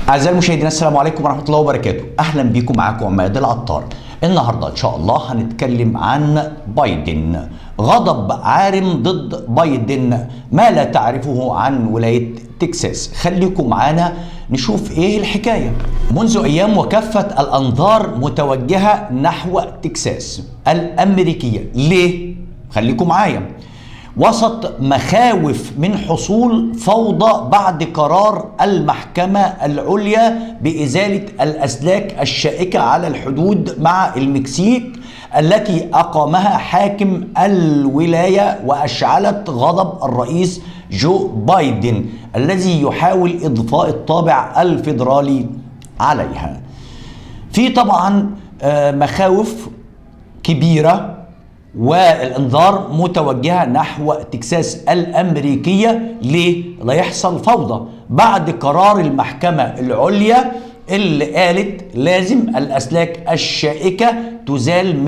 أعزائي المشاهدين، السلام عليكم ورحمة الله وبركاته. أهلا بكم، معاكم عماد العطار. النهاردة إن شاء الله هنتكلم عن بايدن. غضب عارم ضد بايدن، ما لا تعرفه عن ولاية تكساس. خليكم معانا نشوف إيه الحكاية. منذ أيام وكافة الأنظار متوجهة نحو تكساس الأمريكية. ليه؟ خليكم معايا. وسط مخاوف من حصول فوضى بعد قرار المحكمة العليا بإزالة الأسلاك الشائكة على الحدود مع المكسيك التي أقامها حاكم الولاية، وأشعلت غضب الرئيس جو بايدن الذي يحاول إضفاء الطابع الفيدرالي عليها. في طبعا مخاوف كبيرة والانذار متوجهة نحو تكساس الأمريكية. ليه؟ لا يحصل فوضى بعد قرار المحكمة العليا اللي قالت لازم الأسلاك الشائكة تزال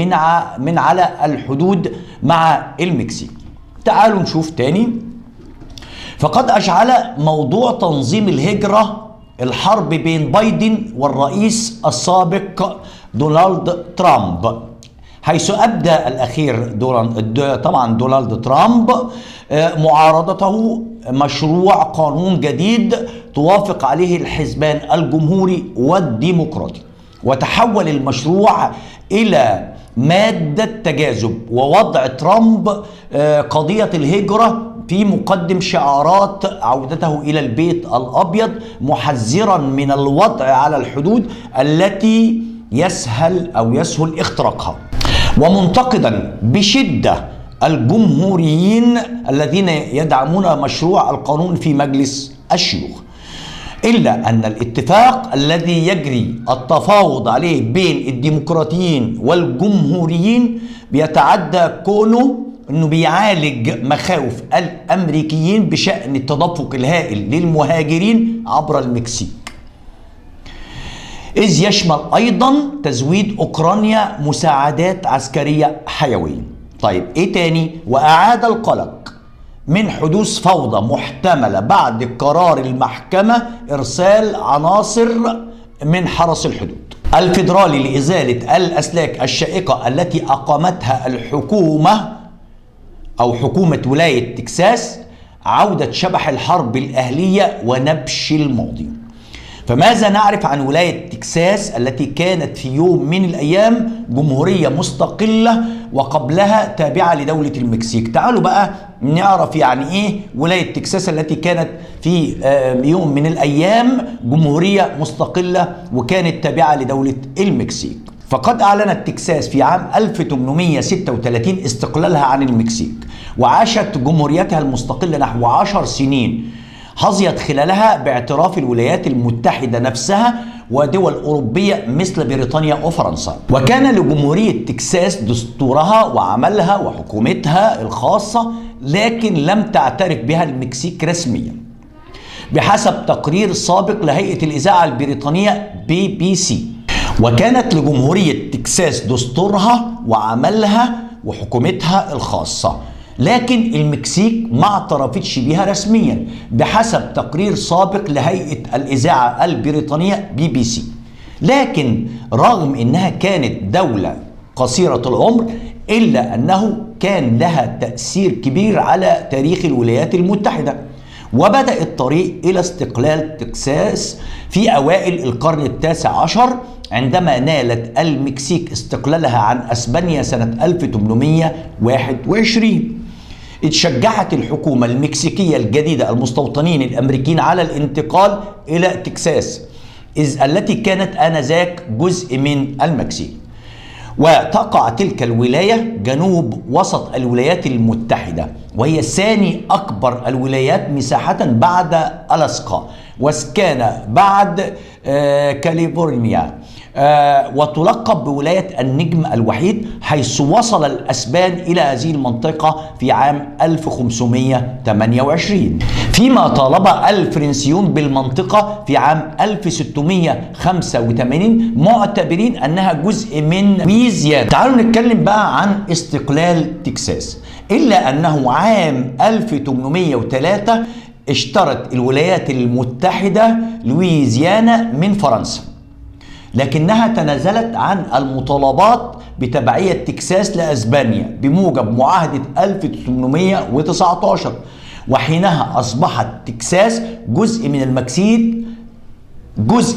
من على الحدود مع المكسيك. تعالوا نشوف تاني. فقد أشعل موضوع تنظيم الهجرة الحرب بين بايدن والرئيس السابق دونالد ترامب، حيث أبدى الأخير دونالد ترامب معارضته مشروع قانون جديد توافق عليه الحزبان الجمهوري والديمقراطي، وتحول المشروع إلى مادة تجاذب ووضع ترامب قضية الهجرة في مقدم شعارات عودته إلى البيت الأبيض، محذرا من الوضع على الحدود التي يسهل اختراقها، ومنتقدا بشدة الجمهوريين الذين يدعمون مشروع القانون في مجلس الشيوخ. إلا أن الاتفاق الذي يجري التفاوض عليه بين الديمقراطيين والجمهوريين بيتعدى كونه أنه بيعالج مخاوف الأمريكيين بشأن التدفق الهائل للمهاجرين عبر المكسيك، إذ يشمل أيضا تزويد أوكرانيا مساعدات عسكرية حيوية. طيب إيه تاني؟ وأعاد القلق من حدوث فوضى محتملة بعد قرار المحكمة إرسال عناصر من حرس الحدود الفيدرالي لإزالة الأسلاك الشائكة التي أقامتها الحكومة أو حكومة ولاية تكساس، عودة شبح الحرب الأهلية ونبش الماضي. فماذا نعرف عن ولاية تكساس التي كانت في يوم من الأيام جمهورية مستقلة وقبلها تابعة لدولة المكسيك؟ تعالوا بقى نعرف يعني إيه ولاية تكساس التي كانت في يوم من الأيام جمهورية مستقلة وكانت تابعة لدولة المكسيك. فقد أعلنت تكساس في عام 1836 استقلالها عن المكسيك، وعاشت جمهوريتها المستقلة نحو 10 سنين، حظيت خلالها باعتراف الولايات المتحدة نفسها ودول أوروبية مثل بريطانيا وفرنسا. وكان لجمهورية تكساس دستورها وعملها وحكومتها الخاصة، لكن لم تعترف بها المكسيك رسميا بحسب تقرير سابق لهيئة الإذاعة البريطانية BBC. وكانت لجمهورية تكساس دستورها وعملها وحكومتها الخاصة، لكن المكسيك ما اعترفتش بها رسميا بحسب تقرير سابق لهيئة الإذاعة البريطانية BBC. لكن رغم أنها كانت دولة قصيرة العمر، إلا أنه كان لها تأثير كبير على تاريخ الولايات المتحدة، وبدأ الطريق إلى استقلال تكساس في أوائل القرن التاسع عشر عندما نالت المكسيك استقلالها عن أسبانيا سنة 1821. اتشجعت الحكومة المكسيكية الجديدة المستوطنين الأمريكيين على الانتقال إلى تكساس، إذ التي كانت آنذاك جزء من المكسيك، وتقع تلك الولاية جنوب وسط الولايات المتحدة، وهي ثاني أكبر الولايات مساحة بعد ألاسكا وسكان بعد كاليفورنيا، وتلقب بولاية النجم الوحيد، حيث وصل الأسبان إلى هذه المنطقة في عام 1528، فيما طالب الفرنسيون بالمنطقة في عام 1685 معتبرين أنها جزء من لويزيانا. تعالوا نتكلم بقى عن استقلال تكساس. إلا أنه عام 1803 اشترت الولايات المتحدة لويزيانا من فرنسا، لكنها تنازلت عن المطالبات بتبعية تكساس لأسبانيا بموجب معاهدة 1819، وحينها أصبحت تكساس جزء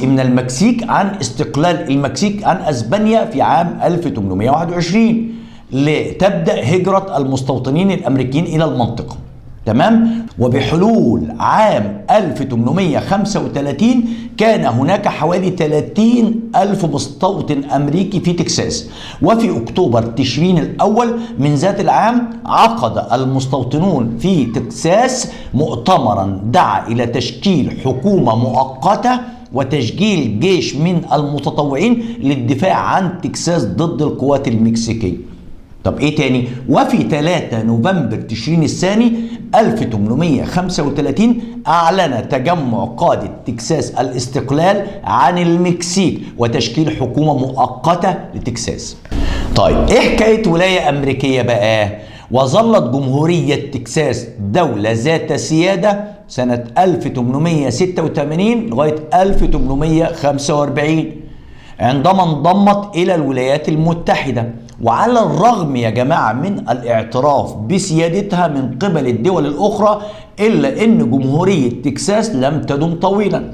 من المكسيك عن استقلال المكسيك عن أسبانيا في عام 1821 لتبدأ هجرة المستوطنين الأمريكيين إلى المنطقة. تمام. وبحلول عام 1835 كان هناك حوالي 30 ألف مستوطن أمريكي في تكساس. وفي أكتوبر تشرين الأول من ذات العام عقد المستوطنون في تكساس مؤتمرا دعا إلى تشكيل حكومة مؤقتة وتشكيل جيش من المتطوعين للدفاع عن تكساس ضد القوات المكسيكية. طب ايه تاني؟ وفي 3 نوفمبر تشرين الثاني 1835 أعلن تجمع قادة تكساس الاستقلال عن المكسيك وتشكيل حكومة مؤقتة لتكساس. طيب ايه حكاية ولاية أمريكية بقى؟ وظلت جمهورية تكساس دولة ذات سيادة سنة 1886 لغاية 1845 عندما انضمت إلى الولايات المتحدة. وعلى الرغم يا جماعة من الاعتراف بسيادتها من قبل الدول الأخرى، إلا أن جمهورية تكساس لم تدم طويلا،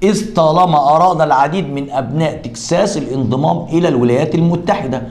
إذ طالما أراد العديد من أبناء تكساس الانضمام إلى الولايات المتحدة.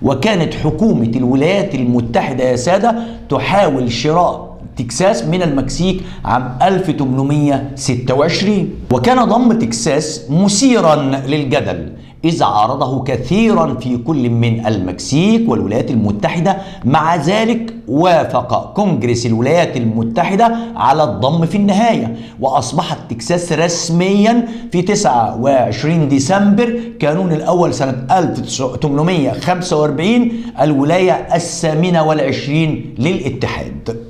وكانت حكومة الولايات المتحدة يا سادة تحاول شراء تكساس من المكسيك عام 1826. وكان ضم تكساس مثيرا للجدل، إذ عارضه كثيرا في كل من المكسيك والولايات المتحدة. مع ذلك وافق كونجرس الولايات المتحدة على الضم في النهاية، وأصبحت تكساس رسميا في 29 ديسمبر كانون الأول سنة 1845 الولاية 28 للاتحاد.